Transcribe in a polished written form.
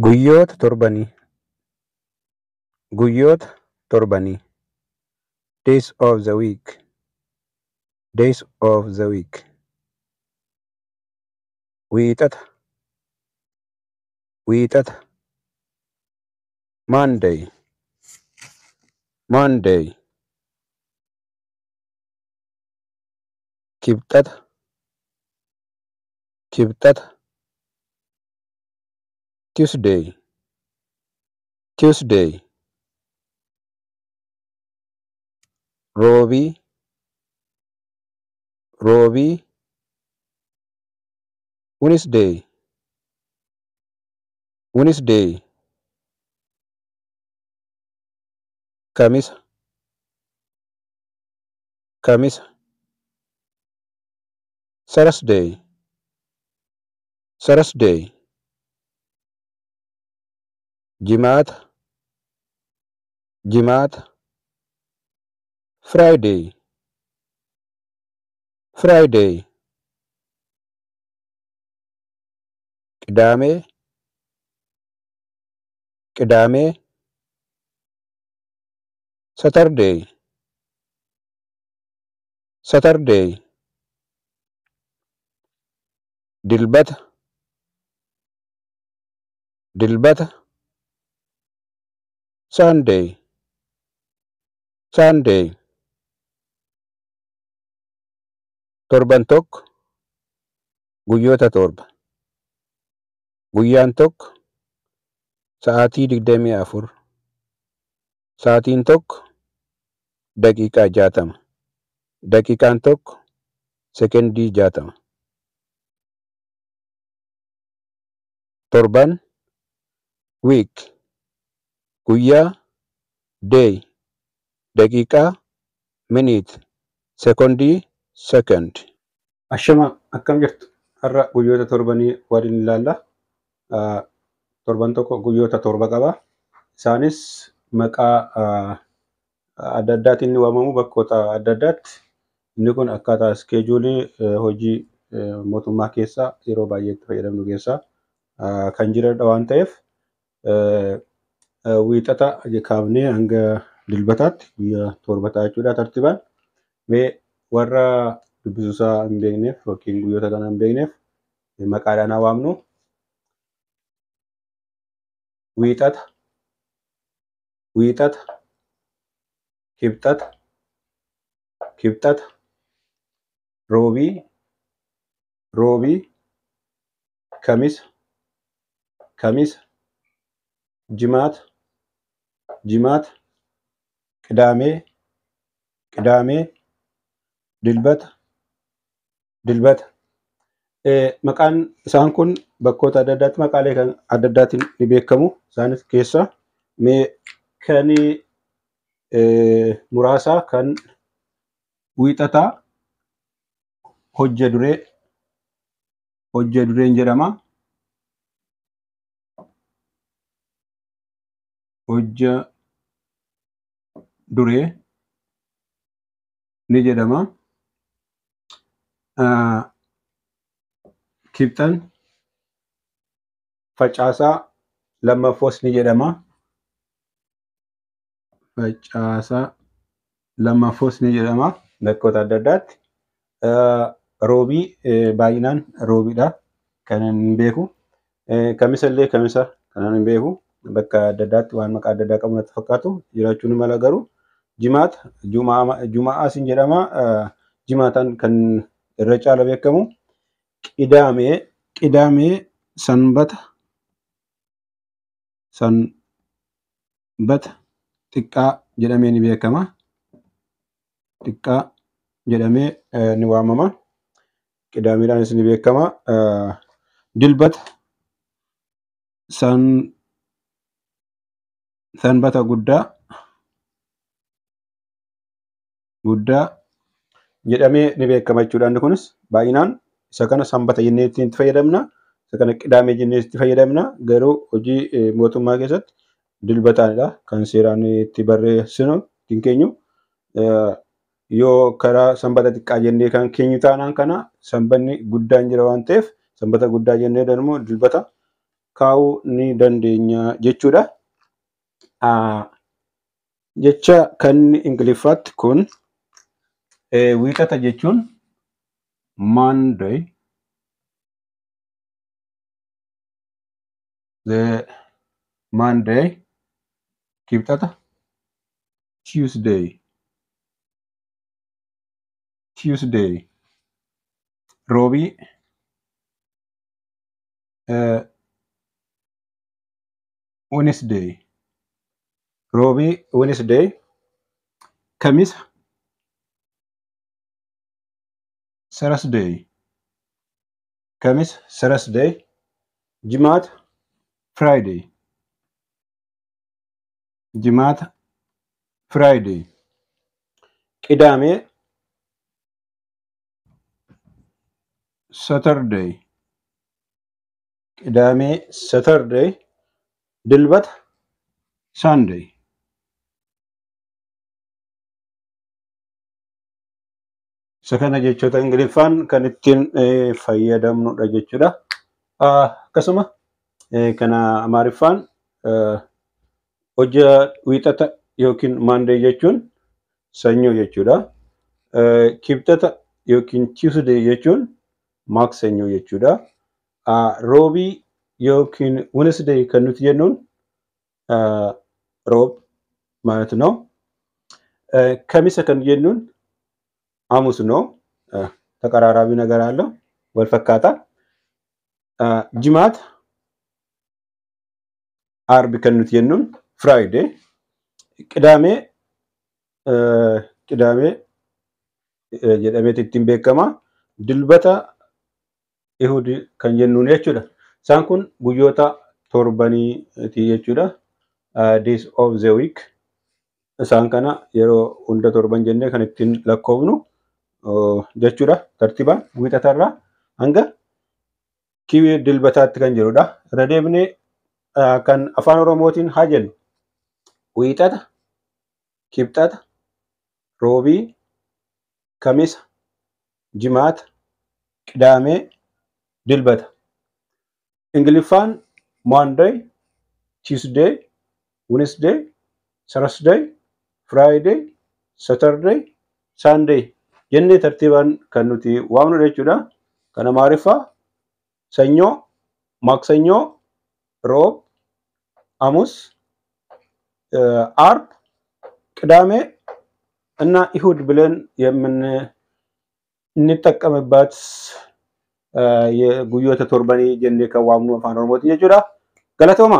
Guyyoota torbanii. Guyyoota torbanii. Days of the week. Days of the week. Wiixata. Wiixata. Monday. Monday. Kibxata. Kibxata. Tuesday. Tuesday. Roobii. Roobii. Wednesday. Wednesday. Kamisa. Kamisa. Thursday. Thursday. Jimaata. Jimaata. Friday. Friday. Qidaamee. Qidaamee. Saturday. Saturday. Dilbata. Dilbata. Sunday. Sunday. Torban tokko. Guyyoota torba. Guyyaan tokko sa'aatii 24. Sa'aatiin tokko daqiiqaa 60. Daqiiqaan tokko sekendii 60. Torban. Week. Guyyaa. Day. Daqiiqaa. Minute. Sekondii. Second. Ashama akkam jirtu? Har'a guyyoota torbanii waliin ilaalla. Torban tokko guyyoota torba qaba. Isaanis maqaa adda addaatiin ni waamamu bakkoota adda addaatti. Inni kun akkaataa iskeejuulii hojii mootummaa keessaa yeroo baay'eetti fayyadamnu keessaa kan jiranidha waan ta'eef wiixata kaafnee hanga dilbataatti guyyaa torba ta'a jechuudha tartiibaan. Mee warra dubbisuusaa hin beekneef yookiin guyyoota kana hin beekneef maqaadhaan haa waamnu. Wiixata. Wiixata. Kibxata. Kibxata. Roobii. Roobii. Kamisa. Kamisa. Jimaata. Jimaata. Qidaamee. Qidaamee. Dilbata. Dilbata. Maqaan isaan kun bakkoota adda addaatti maqaalee kan adda addaatiin ni beekamu. Isaanis keessa mee kan muraasaa kan wiixataa hojja duree. Hojja dureen jedhama. Hojja duree ni jedhama. Kibxan facaasaa lammaffoos ni jedhama. Facaasaa lammaffoos ni jedhama bakkoota adda addaatti. Roobii baay'inaan roobiidha kan hin beeku. Kamisa illee kamisa kan hin beeku. Bakka adda addaatti waan maqaa adda addaa qabu natti fakkaatu jiraachuu ni mala garuu. Jimaata. Jumaa'aas ni jedhama. Jimaataan kan irra caala beekamu. Qidaamee. Qidaamee sanbata. Sanbata xiqqaa jedhamee ni beekama. Xiqqaa jedhamee ni waamama. Qidaameedhaanis ni beekama. Dilbata. Sanbata guddaa. Guddaa jedhamee ni beekama jechuudha. Inni kunis baay'inaan isa kana sanbata jennee itti fayyadamna. Isa kana qidaamee jennee itti fayyadamna. Garuu hojii mootummaa keessatti dilbataanidha kan seeraan itti barreessinu ittiin keenyu. Yoo karaa sanbata xiqqaa jennee kan keenyu taanaan kana sanbanni guddaan jira waan ta'eef sanbata guddaa jennee immoo dilbata kaa'uu ni dandeenya jechuudha. Jecha kan Ingiliffaatti kun wiixata jechuun Monday, Monday, kibxata Tuesday, roobii Wednesday, kamisa Thursday, jimaata Friday, qidamee Saturday, dilbata Sunday. Isa kana jechoota Ingiliffaan kan ittiin fayyadamnudha jechuudha. Akkasuma kana Amaariffaan hojii wiixata yookiin Monday jechuun sanyoo jechuudha. Kibxata yookiin Tuesday jechuun maaksanyoo jechuudha. Roobii yookiin Wednesday kan nuti jennuun roob ማለት ነው። kamisa kan jennuun ሐሙስ ነው። ተቀራራቢ ነገር አለው ወልፈካታ። ጅማት አርብ kan nuti jennuun Friday. Qidamee jedhamee ittiin beekama. Dilbata Ihud kan jennuun jechuudha. Isaan kun guyyoota torbaniiti jechuudha. Days of the week. Isaan kana yeroo hunda torban jennee kan ittiin lakkoofnu jechuudha. Tartiibaan wiixatarraa hanga dilbataatti kan jirudha. Irra deebinee kan afaan Oromootiin haa jennu wiixata, kibxata, roobii, kamisa, jimaata, qidamee, dilbata. Ingiliffaan Monday, Tuesday, Wednesday, Thursday, Friday, Saturday, Sunday jennee tartiibaan kan nuti waamnu jechuudha. Kan Amaariffaa ሰኞ፣ ማክሰኞ፣ ሮብ፣ ሐሙስ፣ አርብ፣ ቅዳሜ እና ኢሁድ ብለን የምንጠቀምበት የጉዮተ ቶርባኒ ጀንዴ ከዋምኑ አፋን ኦሮሞቲ jechuudha. Galatooma.